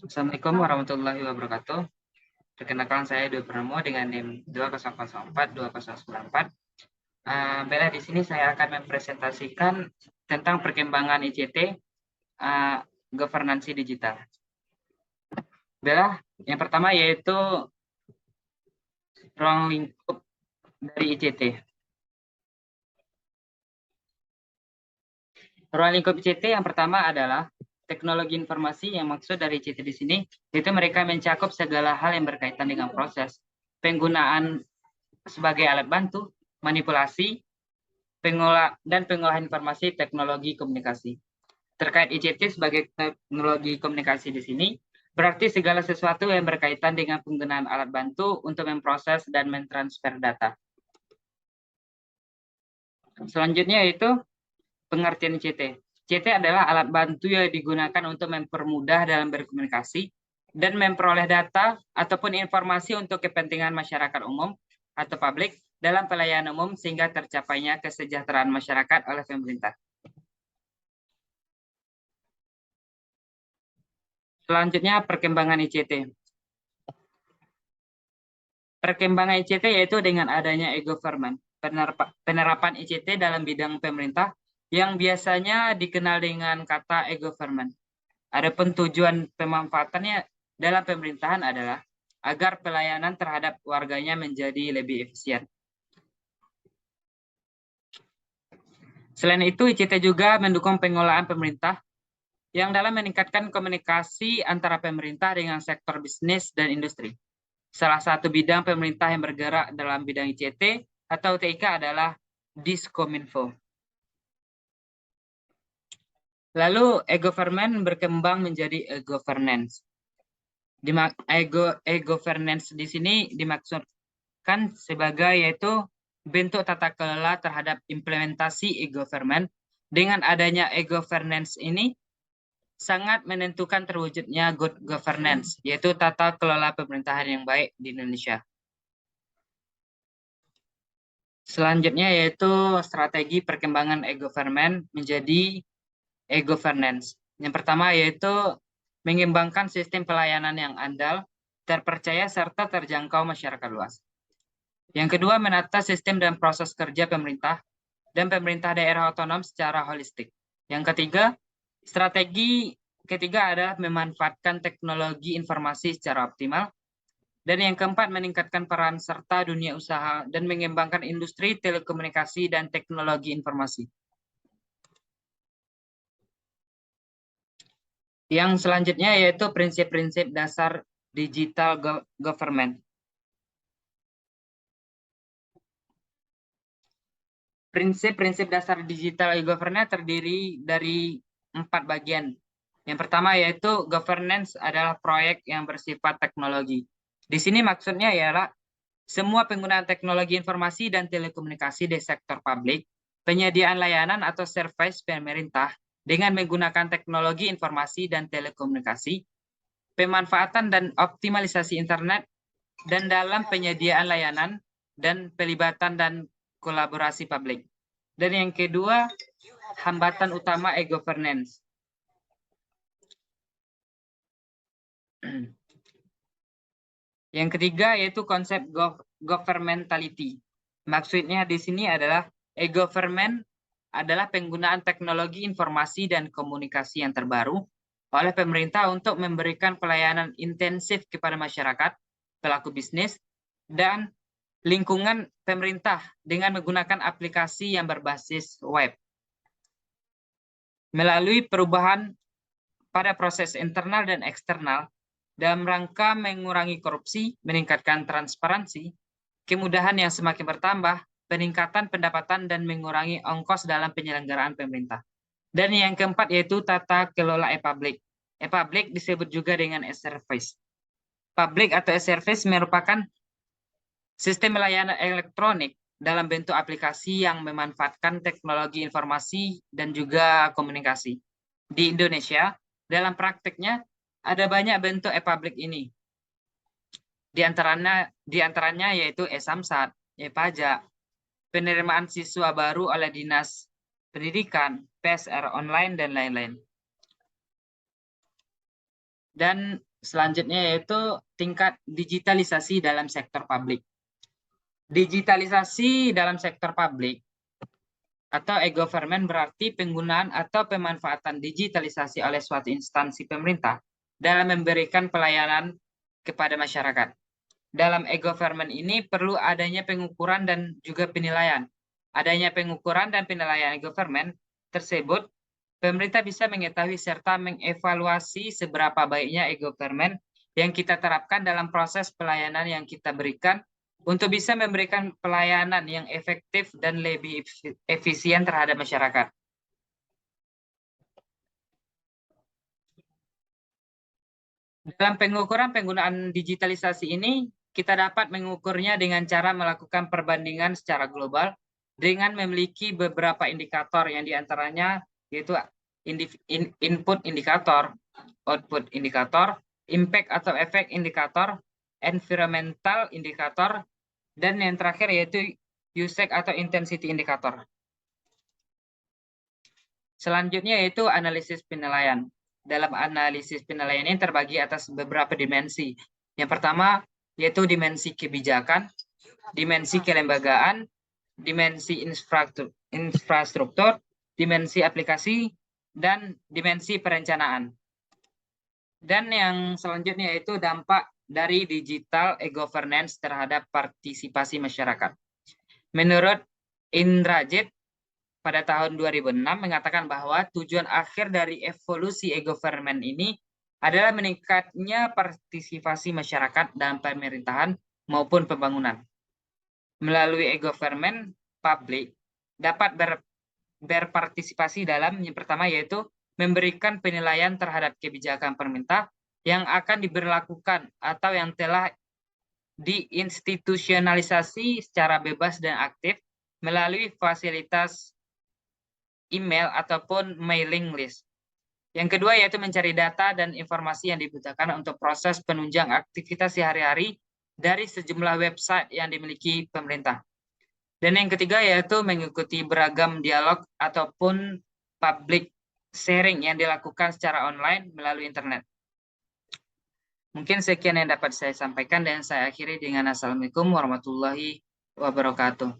Assalamualaikum warahmatullahi wabarakatuh. Perkenalkan saya Dwi Purnomo dengan NIM 2004-2094. Bella, di sini saya akan mempresentasikan tentang perkembangan ICT, governansi digital. Bella, yang pertama yaitu ruang lingkup dari ICT. Ruang lingkup ICT yang pertama adalah teknologi informasi. Yang maksud dari ICT di sini itu mereka mencakup segala hal yang berkaitan dengan proses penggunaan sebagai alat bantu, manipulasi, pengolahan informasi, teknologi komunikasi. Terkait ICT sebagai teknologi komunikasi di sini, berarti segala sesuatu yang berkaitan dengan penggunaan alat bantu untuk memproses dan mentransfer data. Selanjutnya yaitu pengertian ICT. ICT adalah alat bantu yang digunakan untuk mempermudah dalam berkomunikasi dan memperoleh data ataupun informasi untuk kepentingan masyarakat umum atau publik dalam pelayanan umum sehingga tercapainya kesejahteraan masyarakat oleh pemerintah. Selanjutnya perkembangan ICT. Perkembangan ICT yaitu dengan adanya e-government, penerapan ICT dalam bidang pemerintah yang biasanya dikenal dengan kata e-government. Adapun tujuan pemanfaatannya dalam pemerintahan adalah agar pelayanan terhadap warganya menjadi lebih efisien. Selain itu, ICT juga mendukung pengolahan pemerintah yang dalam meningkatkan komunikasi antara pemerintah dengan sektor bisnis dan industri. Salah satu bidang pemerintah yang bergerak dalam bidang ICT atau TIK adalah Diskominfo. Lalu e-government berkembang menjadi e-governance. E-governance di sini dimaksudkan sebagai yaitu bentuk tata kelola terhadap implementasi e-government. Dengan adanya e-governance ini sangat menentukan terwujudnya good governance, yaitu tata kelola pemerintahan yang baik di Indonesia. Selanjutnya yaitu strategi perkembangan e-government menjadi e-governance. Yang pertama yaitu mengembangkan sistem pelayanan yang andal, terpercaya, serta terjangkau masyarakat luas. Yang kedua, menata sistem dan proses kerja pemerintah dan pemerintah daerah otonom secara holistik. Yang ketiga, strategi ketiga adalah memanfaatkan teknologi informasi secara optimal. Dan yang keempat, meningkatkan peran serta dunia usaha dan mengembangkan industri telekomunikasi dan teknologi informasi. Yang selanjutnya yaitu prinsip-prinsip dasar digital government. Prinsip-prinsip dasar digital governance terdiri dari 4 bagian. Yang pertama yaitu governance adalah proyek yang bersifat teknologi. Di sini maksudnya ialah semua penggunaan teknologi informasi dan telekomunikasi di sektor publik, penyediaan layanan atau service pemerintah dengan menggunakan teknologi informasi dan telekomunikasi, pemanfaatan dan optimalisasi internet, dan dalam penyediaan layanan dan pelibatan dan kolaborasi publik. Dan yang kedua, hambatan utama e-governance. Yang ketiga yaitu konsep governmentality. Maksudnya di sini adalah e-government adalah penggunaan teknologi informasi dan komunikasi yang terbaru oleh pemerintah untuk memberikan pelayanan intensif kepada masyarakat, pelaku bisnis, dan lingkungan pemerintah dengan menggunakan aplikasi yang berbasis web. Melalui perubahan pada proses internal dan eksternal, dalam rangka mengurangi korupsi, meningkatkan transparansi, kemudahan yang semakin bertambah, peningkatan pendapatan, dan mengurangi ongkos dalam penyelenggaraan pemerintah. Dan yang keempat yaitu tata kelola e-public. E-public disebut juga dengan e-service. Public atau e-service merupakan sistem layanan elektronik dalam bentuk aplikasi yang memanfaatkan teknologi informasi dan juga komunikasi. Di Indonesia, dalam praktiknya, ada banyak bentuk e-public ini. Di antaranya yaitu e-Samsat, e-Pajak, penerimaan siswa baru oleh Dinas Pendidikan, PSR online, dan lain-lain. Dan selanjutnya yaitu tingkat digitalisasi dalam sektor publik. Digitalisasi dalam sektor publik atau e-government berarti penggunaan atau pemanfaatan digitalisasi oleh suatu instansi pemerintah dalam memberikan pelayanan kepada masyarakat. Dalam e-government ini perlu adanya pengukuran dan juga penilaian. Adanya pengukuran dan penilaian e-government tersebut, pemerintah bisa mengetahui serta mengevaluasi seberapa baiknya e-government yang kita terapkan dalam proses pelayanan yang kita berikan untuk bisa memberikan pelayanan yang efektif dan lebih efisien terhadap masyarakat. Dalam pengukuran penggunaan digitalisasi ini, kita dapat mengukurnya dengan cara melakukan perbandingan secara global dengan memiliki beberapa indikator yang diantaranya yaitu input indikator, output indikator, impact atau efek indikator, environmental indikator, dan yang terakhir yaitu usage atau intensity indikator. Selanjutnya yaitu analisis penilaian. Dalam analisis penilaian ini terbagi atas beberapa dimensi. Yang pertama yaitu dimensi kebijakan, dimensi kelembagaan, dimensi infrastruktur, dimensi aplikasi, dan dimensi perencanaan. Dan yang selanjutnya yaitu dampak dari digital e-governance terhadap partisipasi masyarakat. Menurut Indrajit, pada tahun 2006 mengatakan bahwa tujuan akhir dari evolusi e-government ini adalah meningkatnya partisipasi masyarakat dalam pemerintahan maupun pembangunan. Melalui e-government, publik dapat berpartisipasi dalam yang pertama yaitu memberikan penilaian terhadap kebijakan pemerintah yang akan diberlakukan atau yang telah diinstitusionalisasi secara bebas dan aktif melalui fasilitas email ataupun mailing list. Yang kedua yaitu mencari data dan informasi yang dibutuhkan untuk proses penunjang aktivitas sehari-hari dari sejumlah website yang dimiliki pemerintah. Dan yang ketiga yaitu mengikuti beragam dialog ataupun public sharing yang dilakukan secara online melalui internet. Mungkin sekian yang dapat saya sampaikan dan saya akhiri dengan Assalamualaikum warahmatullahi wabarakatuh.